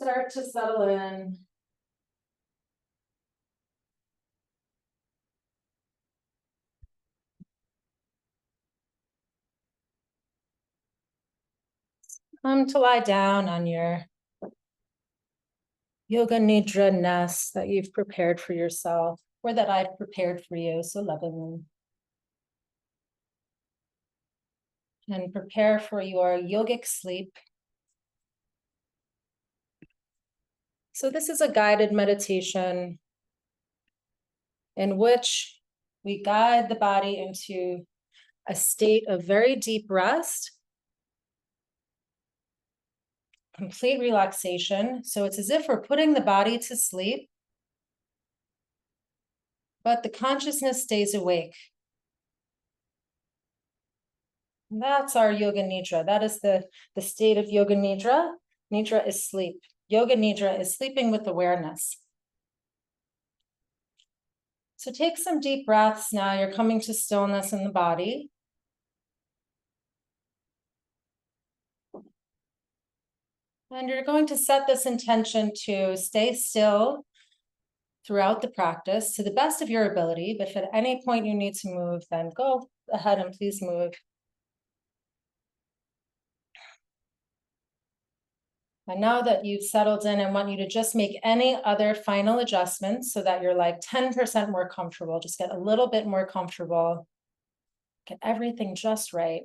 Start to settle in. Come to lie down on your Yoga Nidra nest that you've prepared for yourself, or that I've prepared for you so lovingly. And prepare for your yogic sleep. So this is a guided meditation in which we guide the body into a state of very deep rest, complete relaxation. So it's as if we're putting the body to sleep, but the consciousness stays awake. And that's our Yoga Nidra. That is the state of Yoga Nidra. Nidra is sleep. Yoga Nidra is sleeping with awareness. So take some deep breaths now. You're coming to stillness in the body. And you're going to set this intention to stay still throughout the practice to the best of your ability. But if at any point you need to move, then go ahead and please move. And now that you've settled in, I want you to just make any other final adjustments so that you're like 10% more comfortable. Just get a little bit more comfortable. Get everything just right.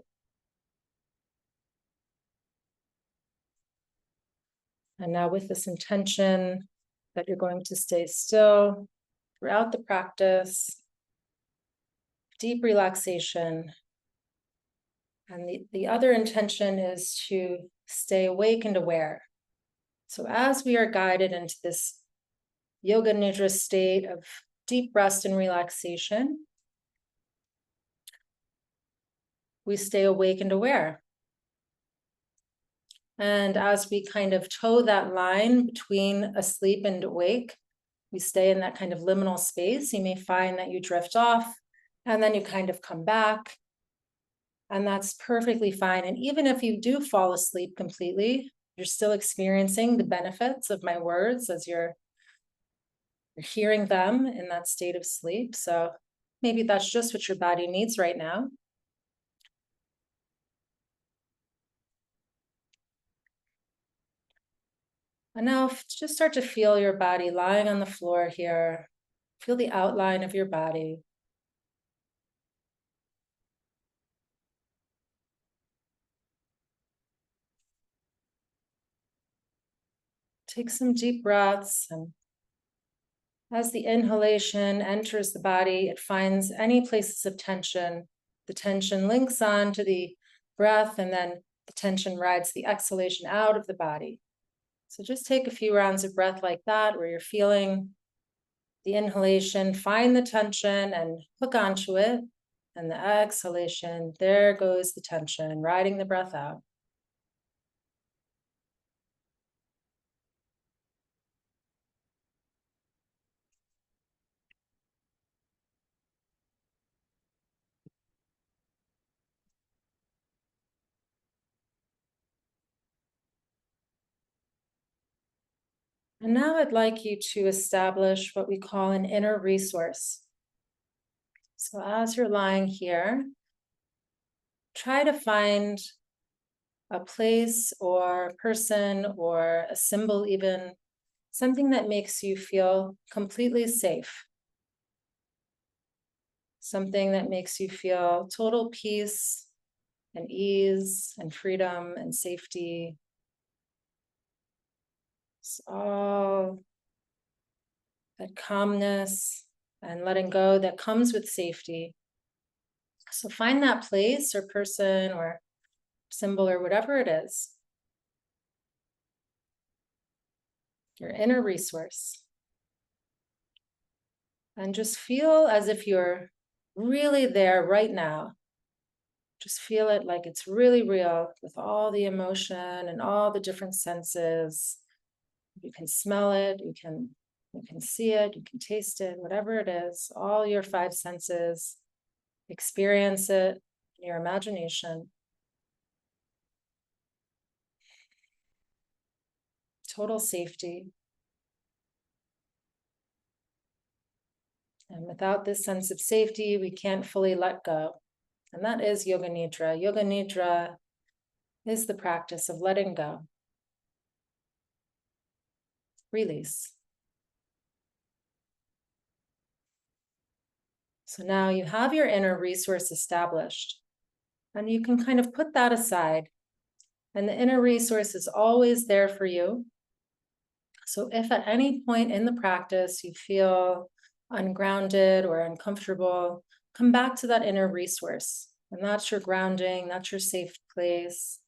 And now with this intention that you're going to stay still throughout the practice, deep relaxation. And the other intention is to stay awake and aware. So as we are guided into this Yoga Nidra state of deep rest and relaxation, we stay awake and aware. And as we kind of toe that line between asleep and awake, we stay in that kind of liminal space. You may find that you drift off and then you kind of come back. And that's perfectly fine. And even if you do fall asleep completely, you're still experiencing the benefits of my words as you're hearing them in that state of sleep. So maybe that's just what your body needs right now. And now just start to feel your body lying on the floor here. Feel the outline of your body. Take some deep breaths, and as the inhalation enters the body, it finds any places of tension. The tension links on to the breath, and then the tension rides the exhalation out of the body. So just take a few rounds of breath like that, where you're feeling the inhalation, find the tension and hook onto it. And the exhalation, there goes the tension, riding the breath out. And now I'd like you to establish what we call an inner resource. So as you're lying here, try to find a place or person or a symbol, even something that makes you feel completely safe. Something that makes you feel total peace and ease and freedom and safety. It's all that calmness and letting go that comes with safety. So find that place or person or symbol or whatever it is, your inner resource. And just feel as if you're really there right now. Just feel it like it's really real with all the emotion and all the different senses. You can smell it, you can see it, you can taste it, whatever it is, all your five senses, experience it in your imagination. total safety. And without this sense of safety, we can't fully let go. And that is Yoga Nidra. Yoga Nidra is the practice of letting go. Release. So now you have your inner resource established, and you can kind of put that aside. And the inner resource is always there for you. So if at any point in the practice you feel ungrounded or uncomfortable, come back to that inner resource. And that's your grounding, that's your safe place.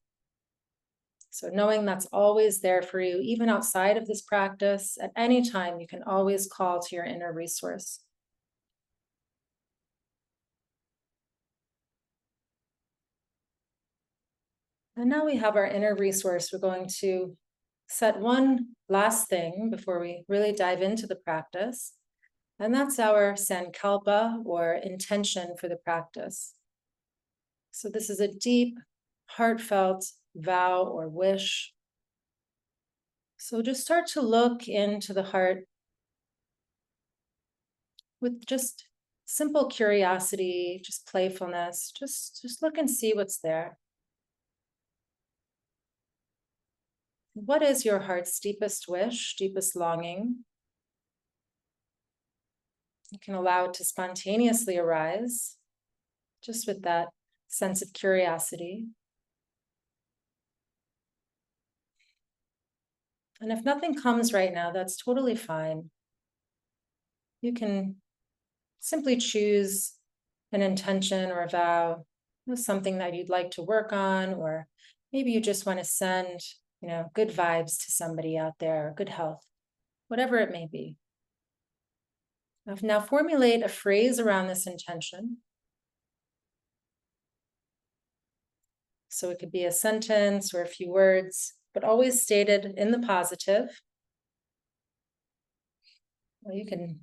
So knowing that's always there for you, even outside of this practice, at any time, you can always call to your inner resource. And now we have our inner resource. We're going to set one last thing before we really dive into the practice. And that's our Sankalpa, or intention for the practice. So this is a deep, heartfelt vow or wish. So just start to look into the heart with just simple curiosity, just playfulness. Just look and see what's there. What is your heart's deepest wish, deepest longing? You can allow it to spontaneously arise, just with that sense of curiosity. And if nothing comes right now, that's totally fine. You can simply choose an intention or a vow, something that you'd like to work on, or maybe you just want to send, good vibes to somebody out there, good health, whatever it may be. Now formulate a phrase around this intention. So it could be a sentence or a few words, but always stated in the positive. Well, you can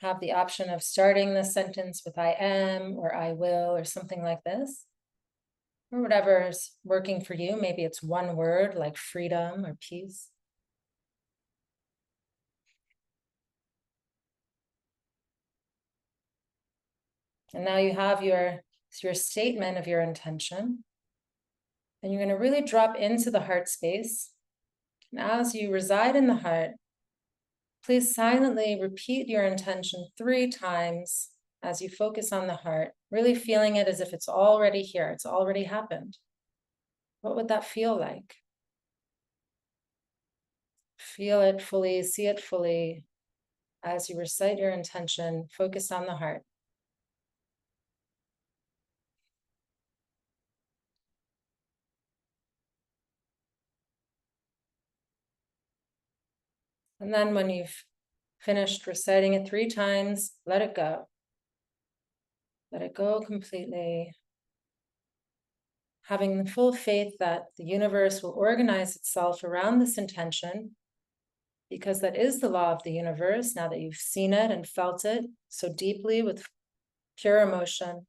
have the option of starting the sentence with I am or I will or something like this, or whatever is working for you. Maybe it's one word like freedom or peace. And now you have your statement of your intention. And you're going to really drop into the heart space. And as you reside in the heart, please silently repeat your intention 3 times as you focus on the heart, really feeling it as if it's already here, it's already happened. What would that feel like? Feel it fully, see it fully as you recite your intention, focus on the heart. And then when you've finished reciting it 3 times, let it go. Let it go completely. Having the full faith that the universe will organize itself around this intention, because that is the law of the universe, now that you've seen it and felt it so deeply with pure emotion,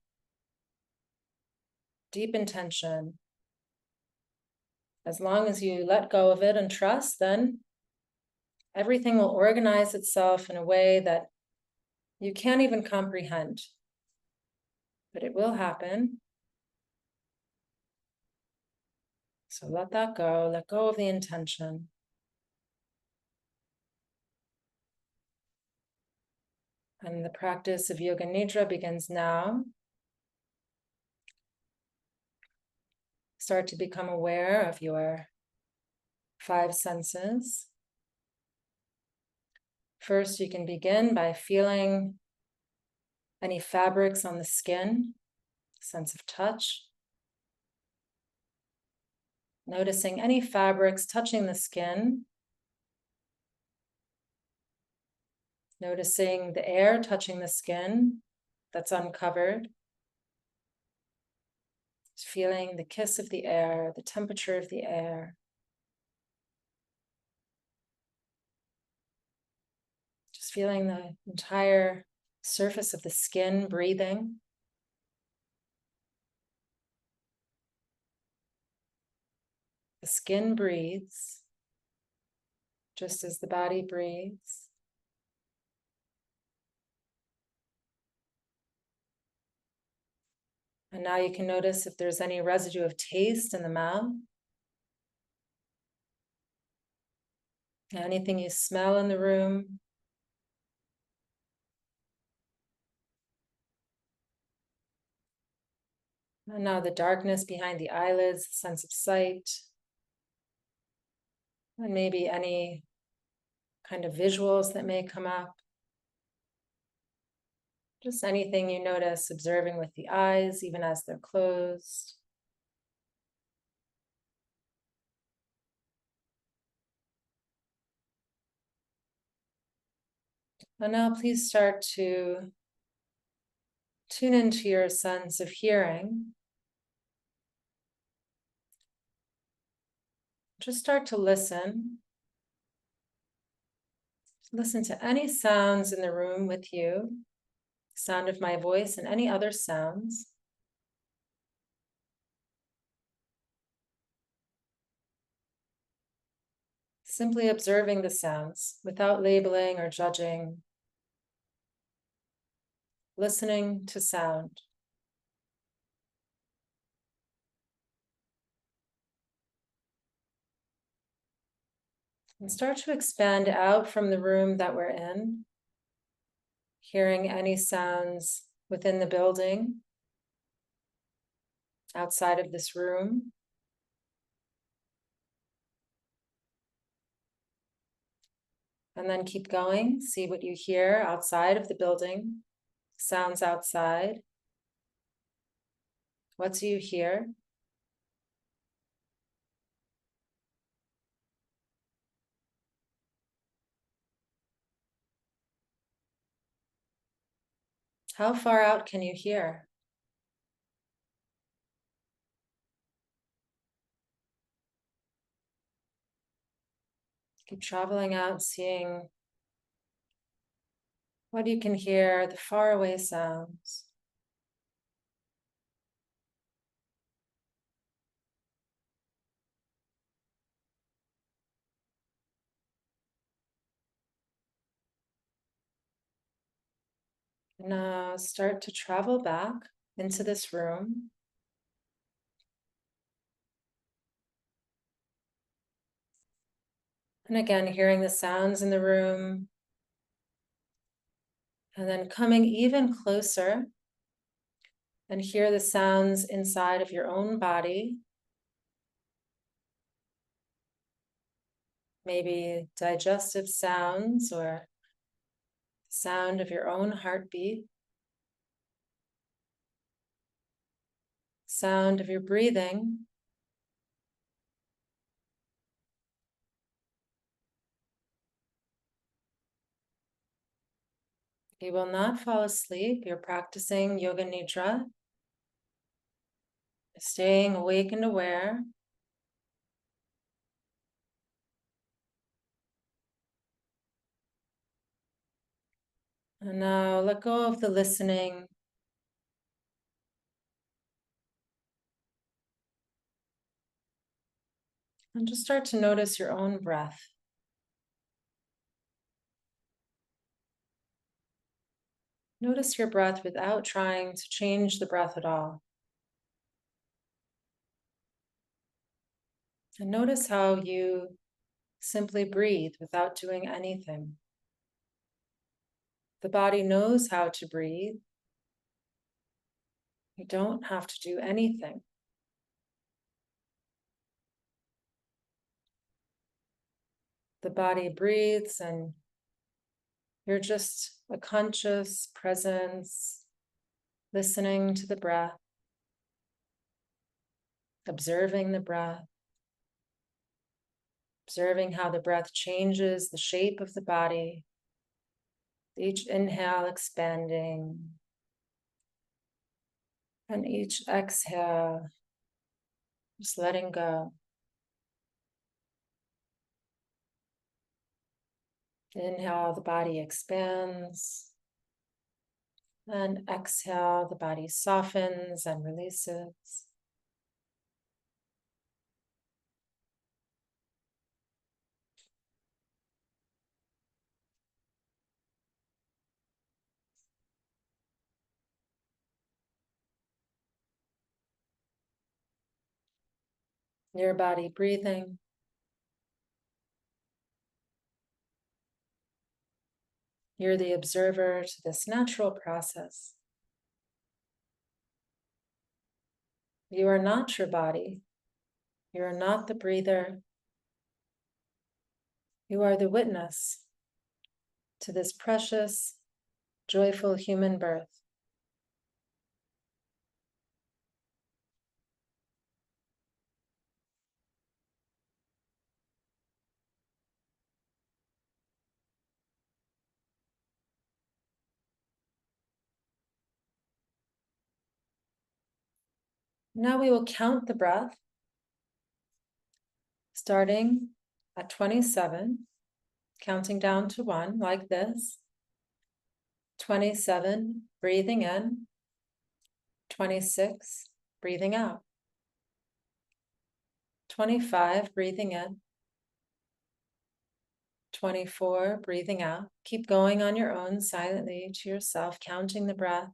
deep intention. As long as you let go of it and trust, then everything will organize itself in a way that you can't even comprehend. But it will happen. So let that go. Let go of the intention. And the practice of Yoga Nidra begins now. Start to become aware of your 5 senses. First, you can begin by feeling any fabrics on the skin, sense of touch. Noticing any fabrics touching the skin. Noticing the air touching the skin that's uncovered. Just feeling the kiss of the air, the temperature of the air. Just feeling the entire surface of the skin breathing. The skin breathes. just as the body breathes. And now you can notice if there's any residue of taste in the mouth. Anything you smell in the room. And now the darkness behind the eyelids, the sense of sight. And maybe any kind of visuals that may come up. Just anything you notice observing with the eyes, even as they're closed. And now please start to tune into your sense of hearing. Just start to listen. Listen to any sounds in the room with you, sound of my voice and any other sounds. Simply observing the sounds without labeling or judging. Listening to sound. And start to expand out from the room that we're in, hearing any sounds within the building, outside of this room. And then keep going, see what you hear outside of the building, sounds outside. What do you hear? How far out can you hear? Keep traveling out, seeing what you can hear, the faraway sounds. Now start to travel back into this room. And again, hearing the sounds in the room. And then coming even closer and hear the sounds inside of your own body. Maybe digestive sounds or sound of your own heartbeat. Sound of your breathing. You will not fall asleep. You're practicing Yoga Nidra. Staying awake and aware. And now let go of the listening. And just start to notice your own breath. Notice your breath without trying to change the breath at all. And notice how you simply breathe without doing anything. The body knows how to breathe. You don't have to do anything. The body breathes and you're just a conscious presence, listening to the breath, observing the breath, observing how the breath changes the shape of the body, each inhale expanding, and each exhale just letting go. Inhale, the body expands. And exhale, the body softens and releases. your body breathing. You're the observer to this natural process. You are not your body. You are not the breather. You are the witness to this precious, joyful human birth. Now we will count the breath, starting at 27, counting down to 1 like this. 27, breathing in. 26, breathing out. 25, breathing in. 24, breathing out. Keep going on your own silently to yourself, counting the breath.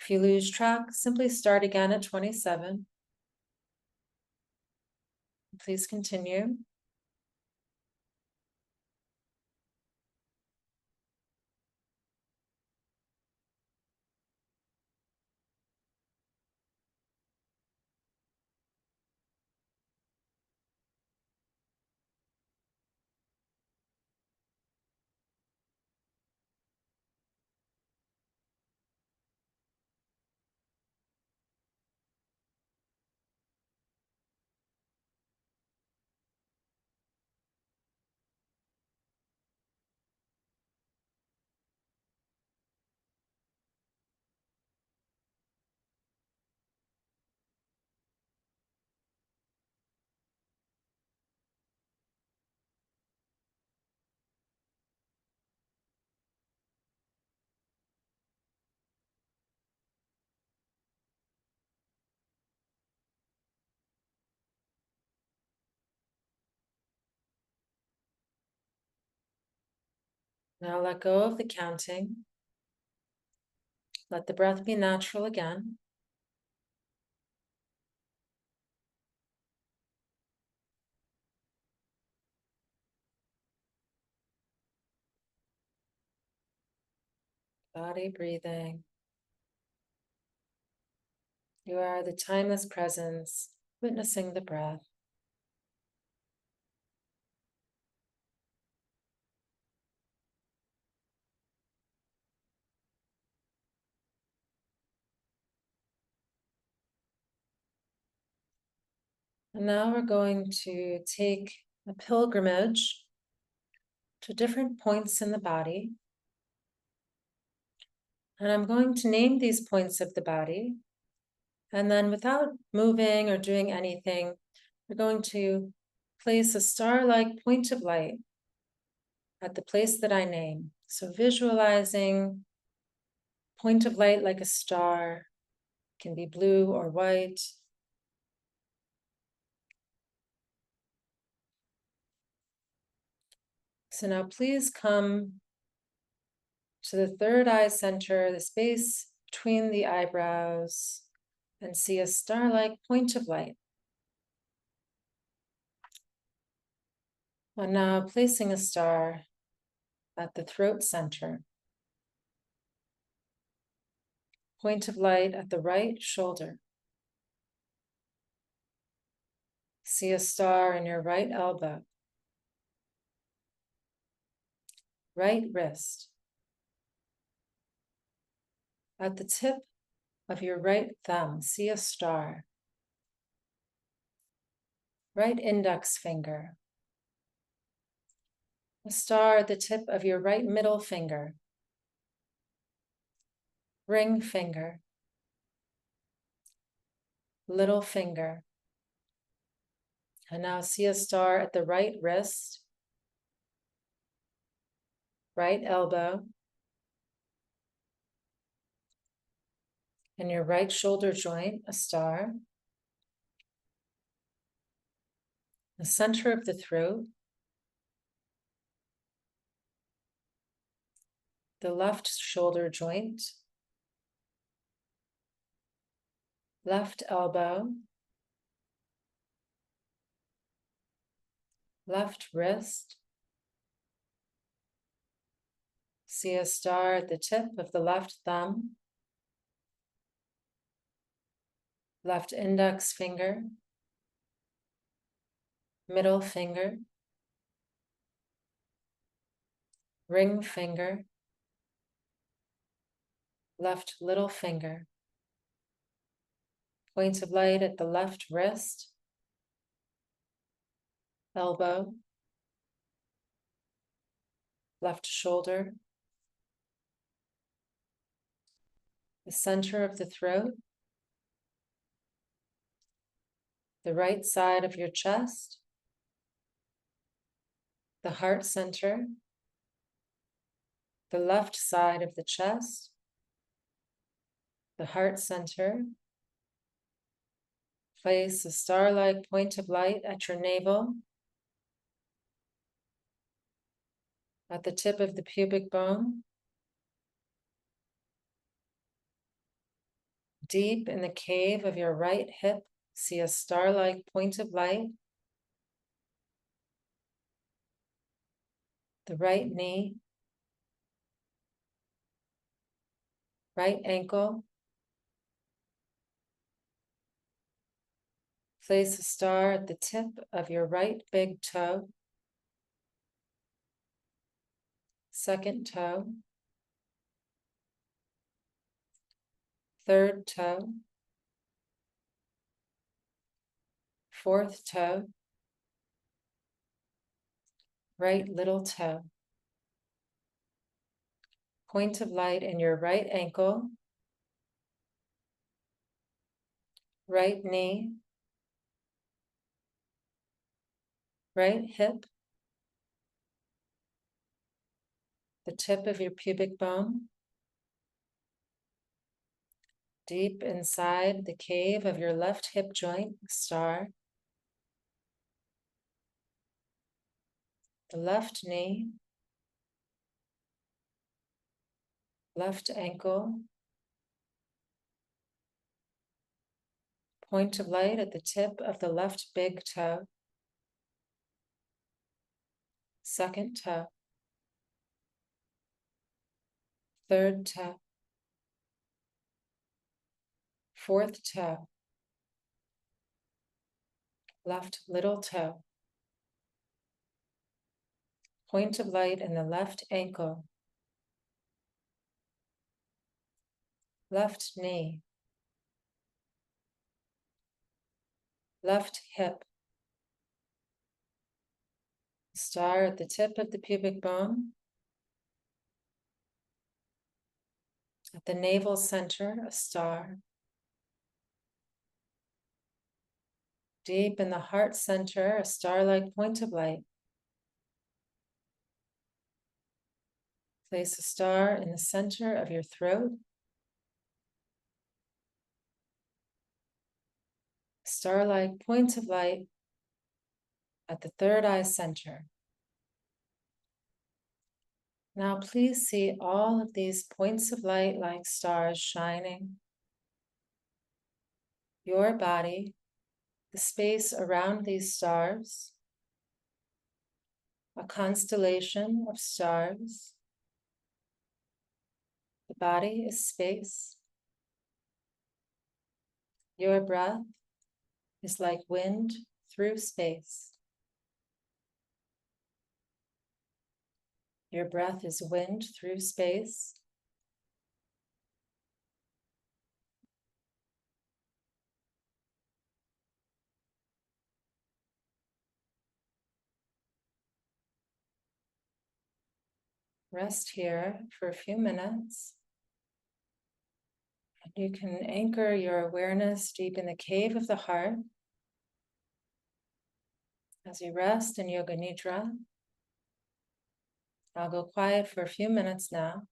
If you lose track, simply start again at 27. Please continue. Now let go of the counting. Let the breath be natural again. Body breathing. You are the timeless presence, witnessing the breath. And now we're going to take a pilgrimage to different points in the body. And I'm going to name these points of the body. And then without moving or doing anything, we're going to place a star-like point of light at the place that I name. So visualizing point of light like a star, can be blue or white. So now please come to the third eye center, the space between the eyebrows, and see a star-like point of light. And now placing a star at the throat center. Point of light at the right shoulder. See a star in your right elbow. Right wrist. At the tip of your right thumb, see a star. Right index finger. A star at the tip of your right middle finger. Ring finger. Little finger. And now see a star at the right wrist. Right elbow. In your right shoulder joint, a star. The center of the throat. The left shoulder joint. Left elbow. left wrist. See a star at the tip of the left thumb, left index finger, middle finger, ring finger, left little finger. Point of light at the left wrist, elbow, left shoulder, the center of the throat, the right side of your chest, the heart center, the left side of the chest, the heart center. Place a star-like point of light at your navel, at the tip of the pubic bone, deep in the cave of your right hip. See a star-like point of light, the right knee, right ankle. Place a star at the tip of your right big toe, second toe, third toe, fourth toe, right little toe. Point of light in your right ankle, right knee, right hip, the tip of your pubic bone, deep inside the cave of your left hip joint, star, the left knee, left ankle, point of light at the tip of the left big toe, second toe, third toe, fourth toe, left little toe. Point of light in the left ankle, left knee, left hip, star at the tip of the pubic bone, at the navel center, a star, deep in the heart center, a star-like point of light. Place a star in the center of your throat, star-like point of light at the third eye center. Now please see all of these points of light like stars shining. Your body, the space around these stars, a constellation of stars. The body is space. Your breath is like wind through space. Your breath is wind through space. Rest here for a few minutes. And you can anchor your awareness deep in the cave of the heart. As you rest in Yoga Nidra, I'll go quiet for a few minutes now.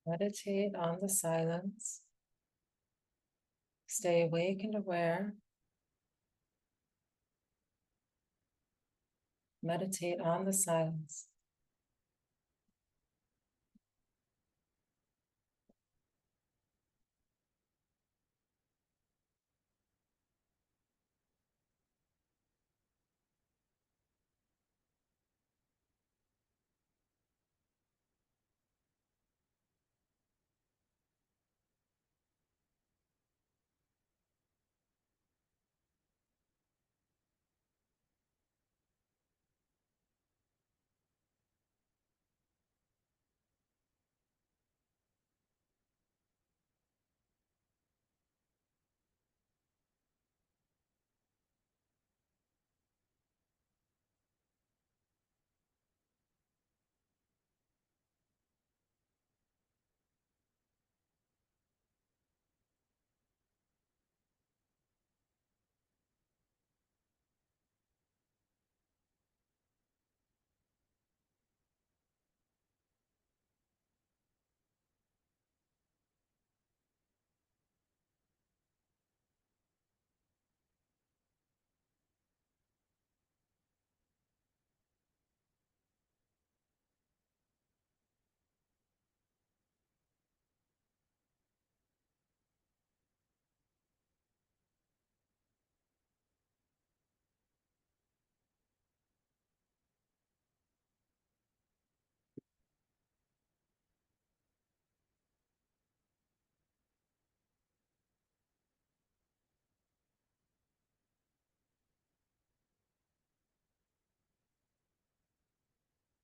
Meditate on the silence. Stay awake and aware. Meditate on the silence.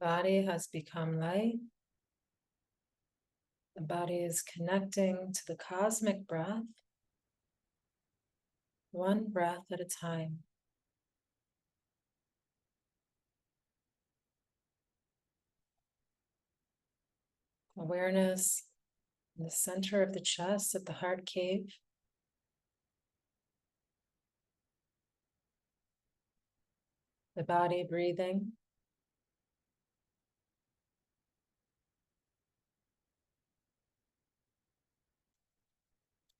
Body has become light. The body is connecting to the cosmic breath, one breath at a time. Awareness in the center of the chest at the heart cave. The body breathing.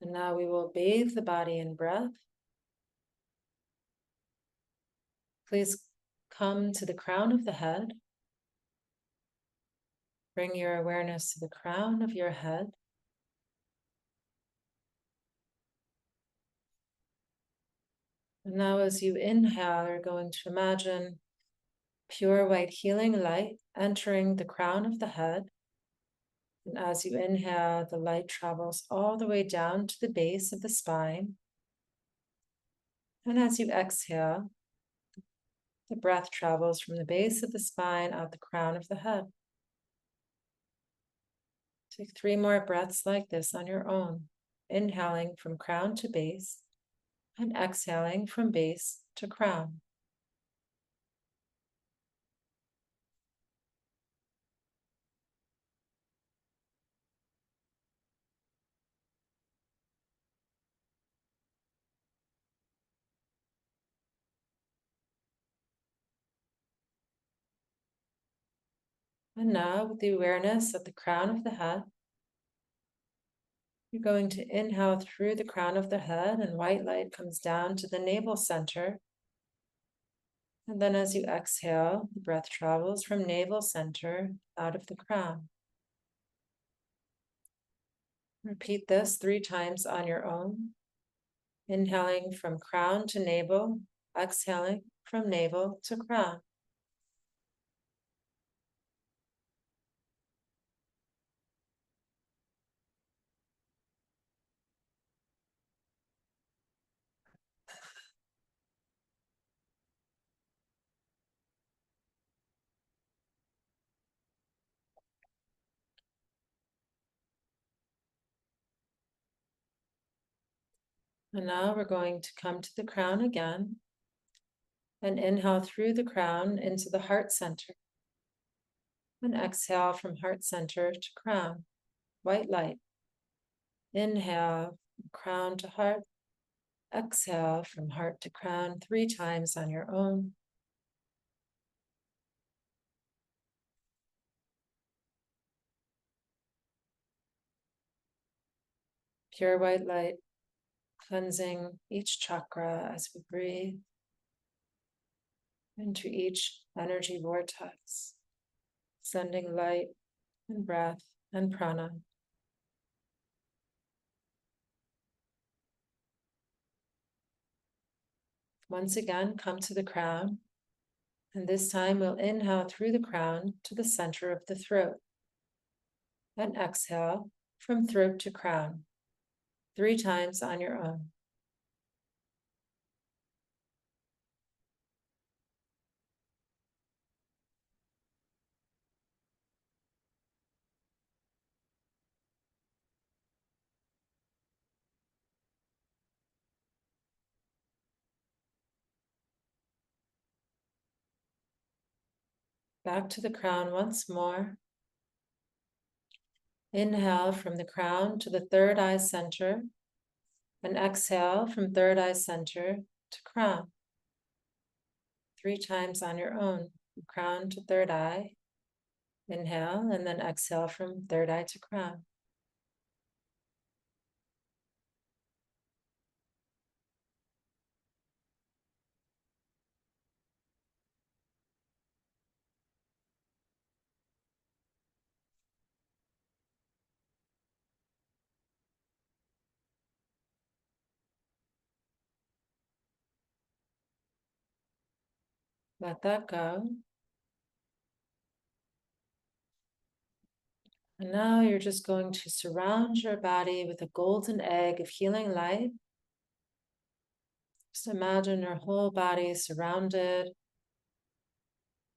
And now we will bathe the body in breath. Please come to the crown of the head. Bring your awareness to the crown of your head. And now as you inhale, you're going to imagine pure white healing light entering the crown of the head. And as you inhale, the light travels all the way down to the base of the spine. And as you exhale, the breath travels from the base of the spine out the crown of the head. Take 3 more breaths like this on your own, inhaling from crown to base and exhaling from base to crown. And now, with the awareness at the crown of the head, you're going to inhale through the crown of the head, and white light comes down to the navel center. And then as you exhale, the breath travels from navel center out of the crown. Repeat this 3 times on your own. Inhaling from crown to navel, exhaling from navel to crown. And now we're going to come to the crown again and inhale through the crown into the heart center. And exhale from heart center to crown, white light. Inhale, crown to heart. Exhale from heart to crown 3 times on your own. pure white light, cleansing each chakra as we breathe into each energy vortex, sending light and breath and prana. Once again, come to the crown, and this time we'll inhale through the crown to the center of the throat, and exhale from throat to crown, 3 times on your own. Back to the crown once more. Inhale from the crown to the third eye center, and exhale from third eye center to crown, 3 times on your own. From crown to third eye, inhale, and then exhale from third eye to crown. Let that go. And now you're just going to surround your body with a golden egg of healing light. Just imagine your whole body surrounded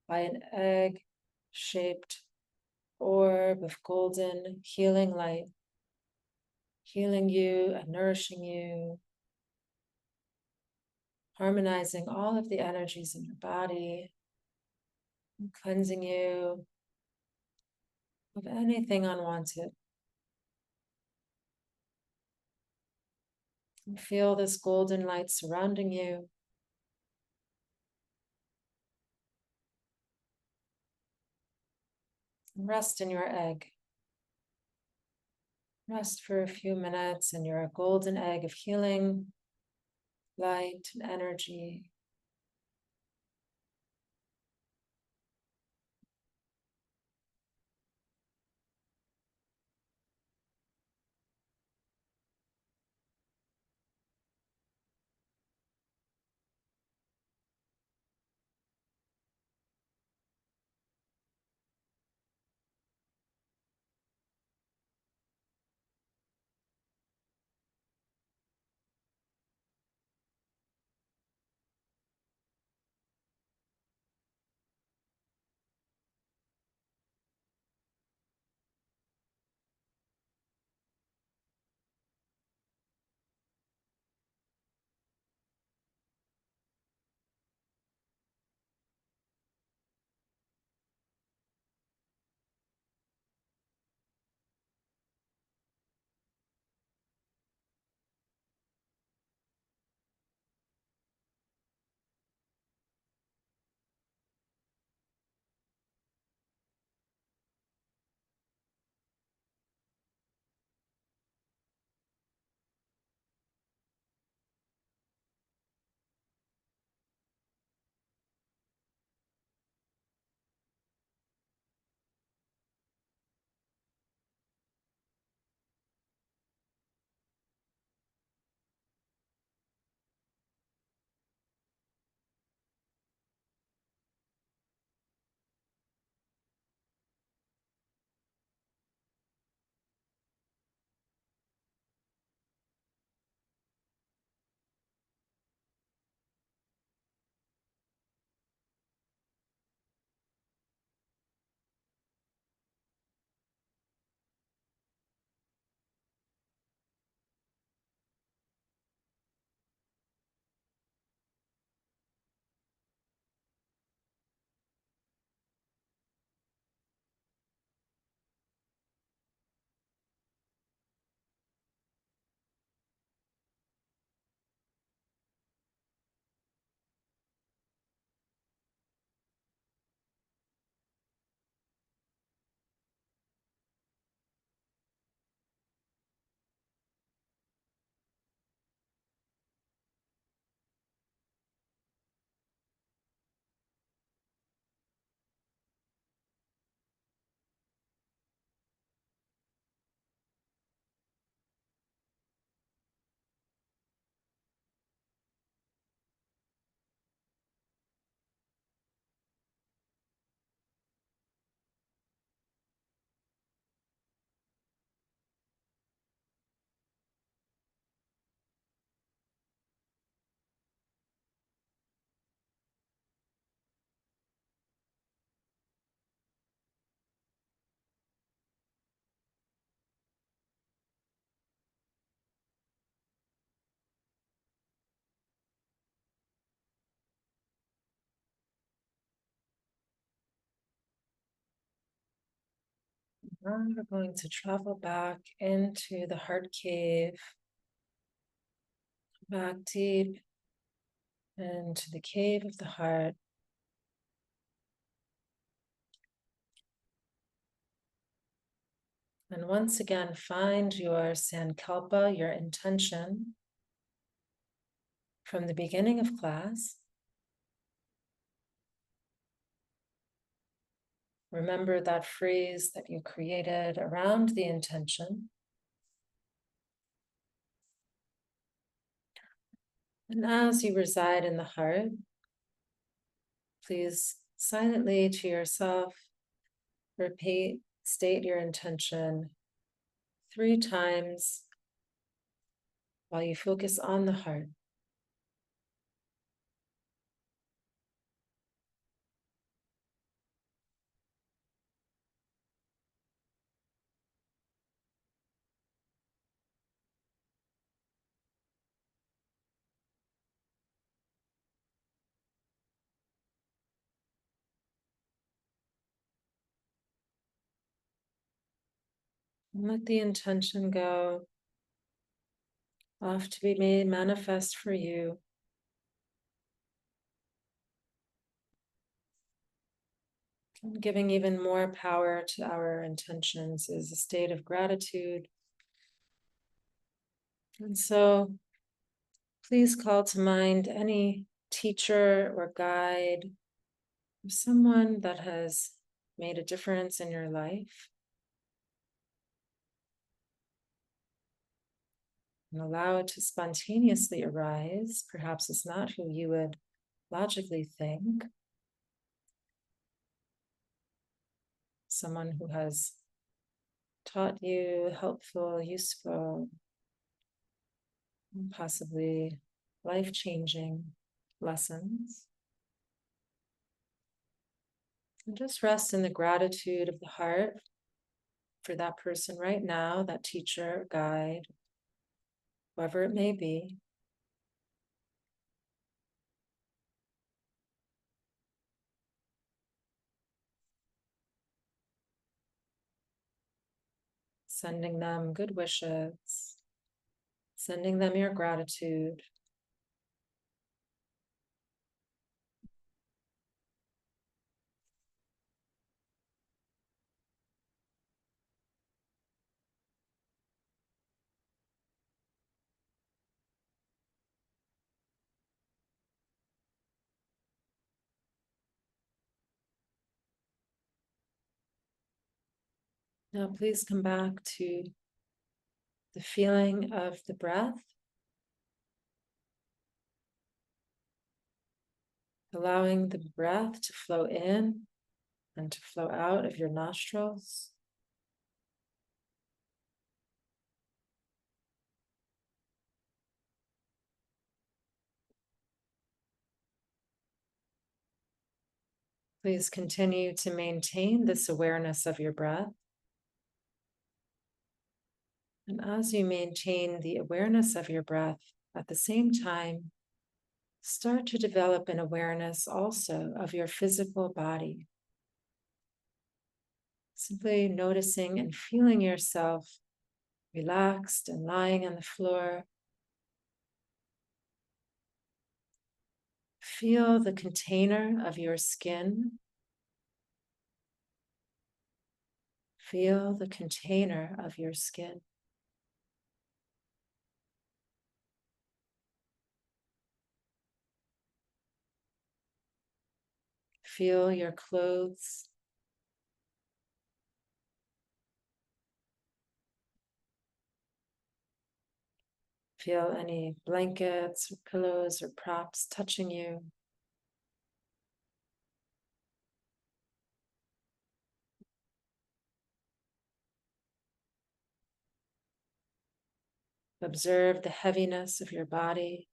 by an egg-shaped orb of golden healing light, healing you and nourishing you, harmonizing all of the energies in your body, and cleansing you of anything unwanted. And feel this golden light surrounding you. Rest in your egg. Rest for a few minutes in your golden egg of healing, light, and energy. Now we're going to travel back into the heart cave, back deep into the cave of the heart. And once again, find your Sankalpa, your intention from the beginning of class. Remember that phrase that you created around the intention. And as you reside in the heart, please silently to yourself state your intention 3 times while you focus on the heart. And let the intention go off to be made manifest for you. And giving even more power to our intentions is a state of gratitude. And so please call to mind any teacher or guide, or someone that has made a difference in your life. And allow it to spontaneously arise. Perhaps it's not who you would logically think. Someone who has taught you helpful, useful, possibly life-changing lessons. And just rest in the gratitude of the heart for that person right now, that teacher, guide, whoever it may be. Sending them good wishes, sending them your gratitude. Now please come back to the feeling of the breath, allowing the breath to flow in and to flow out of your nostrils. Please continue to maintain this awareness of your breath. And as you maintain the awareness of your breath, at the same time, start to develop an awareness also of your physical body. Simply noticing and feeling yourself relaxed and lying on the floor. Feel the container of your skin. Feel the container of your skin. Feel your clothes. Feel any blankets or pillows or props touching you. Observe the heaviness of your body.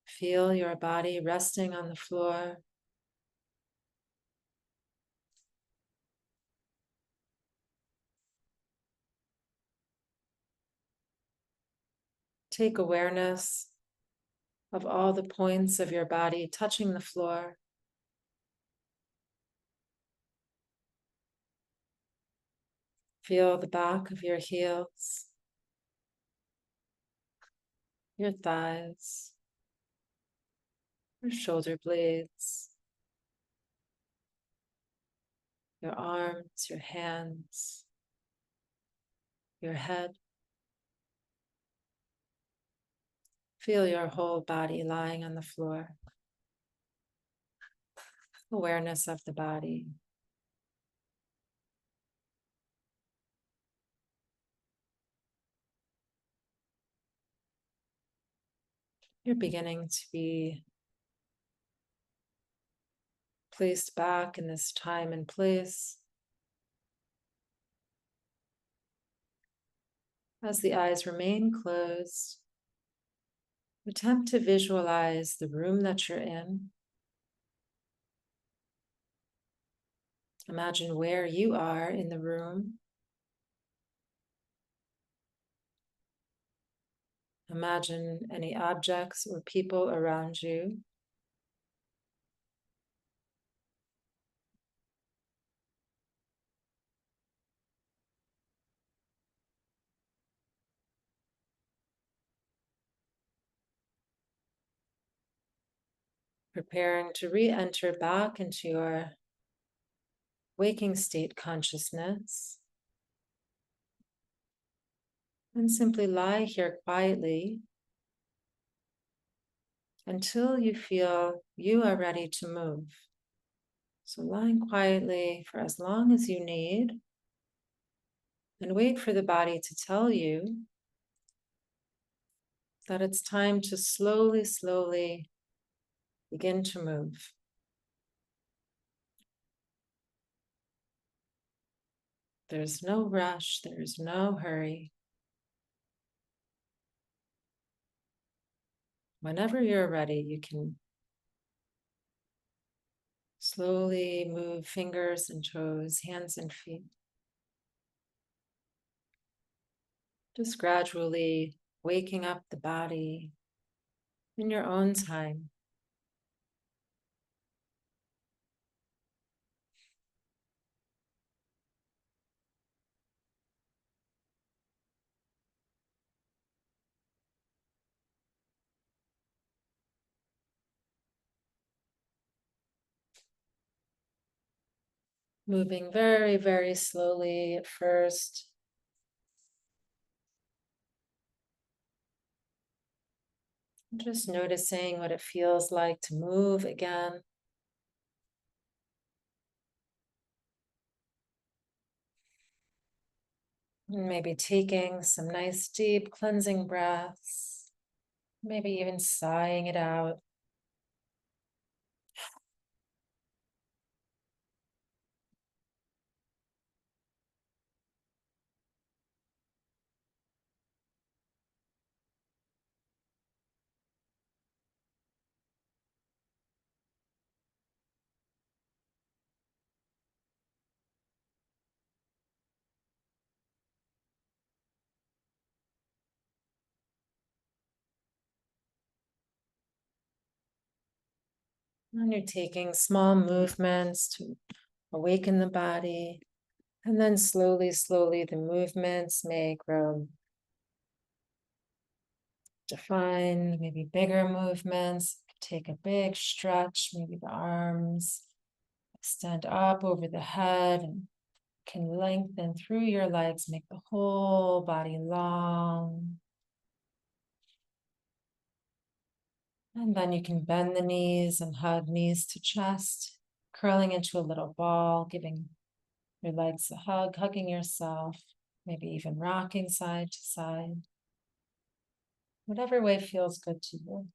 Feel your body resting on the floor. Take awareness of all the points of your body touching the floor. Feel the back of your heels, your thighs, your shoulder blades, your arms, your hands, your head. Feel your whole body lying on the floor. Awareness of the body. You're beginning to be placed back in this time and place. As the eyes remain closed, attempt to visualize the room that you're in. Imagine where you are in the room. Imagine any objects or people around you. Preparing to re-enter back into your waking state consciousness. And simply lie here quietly until you feel you are ready to move. So lying quietly for as long as you need, and wait for the body to tell you that it's time to slowly, slowly begin to move. There's no rush, there's no hurry. Whenever you're ready, you can slowly move fingers and toes, hands and feet. Just gradually waking up the body in your own time. Moving very, very slowly at first. Just noticing what it feels like to move again. And maybe taking some nice deep cleansing breaths. Maybe even sighing it out. And you're taking small movements to awaken the body. And then slowly, slowly, the movements may grow defined, maybe bigger movements. Take a big stretch, maybe the arms extend up over the head and can lengthen through your legs, make the whole body long. And then you can bend the knees and hug knees to chest, curling into a little ball, giving your legs a hug, hugging yourself, maybe even rocking side to side. Whatever way feels good to you.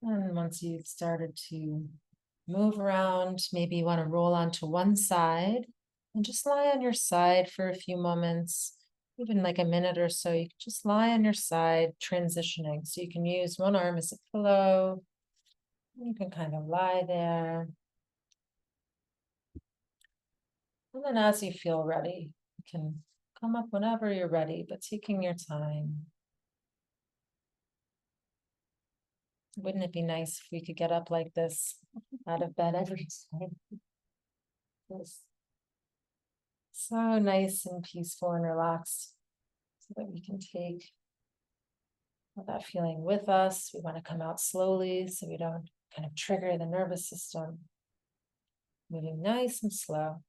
And once you've started to move around, maybe you want to roll onto one side and just lie on your side for a few moments, even like a minute or so. You can just lie on your side, transitioning. So you can use one arm as a pillow. You can kind of lie there. And then as you feel ready, you can come up whenever you're ready, but taking your time. Wouldn't it be nice if we could get up like this out of bed every day? It's so nice and peaceful and relaxed so that we can take that feeling with us. We want to come out slowly so we don't kind of trigger the nervous system. Moving nice and slow.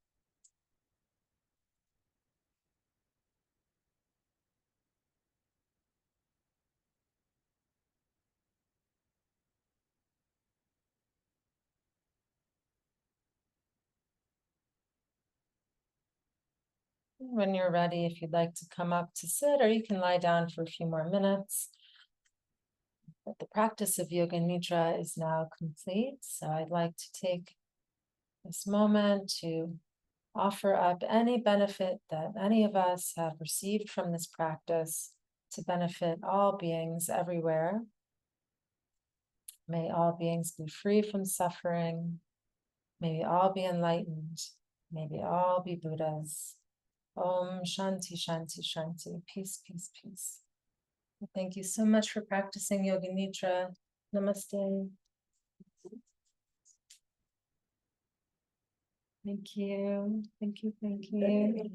When you're ready, if you'd like to come up to sit, or you can lie down for a few more minutes. But the practice of Yoga Nidra is now complete. So I'd like to take this moment to offer up any benefit that any of us have received from this practice to benefit all beings everywhere. May all beings be free from suffering. May we all be enlightened. May we all be Buddhas. Om Shanti, Shanti, Shanti. Peace, peace, peace. Thank you so much for practicing Yoga Nidra. Namaste. Thank you. Thank you. Thank you.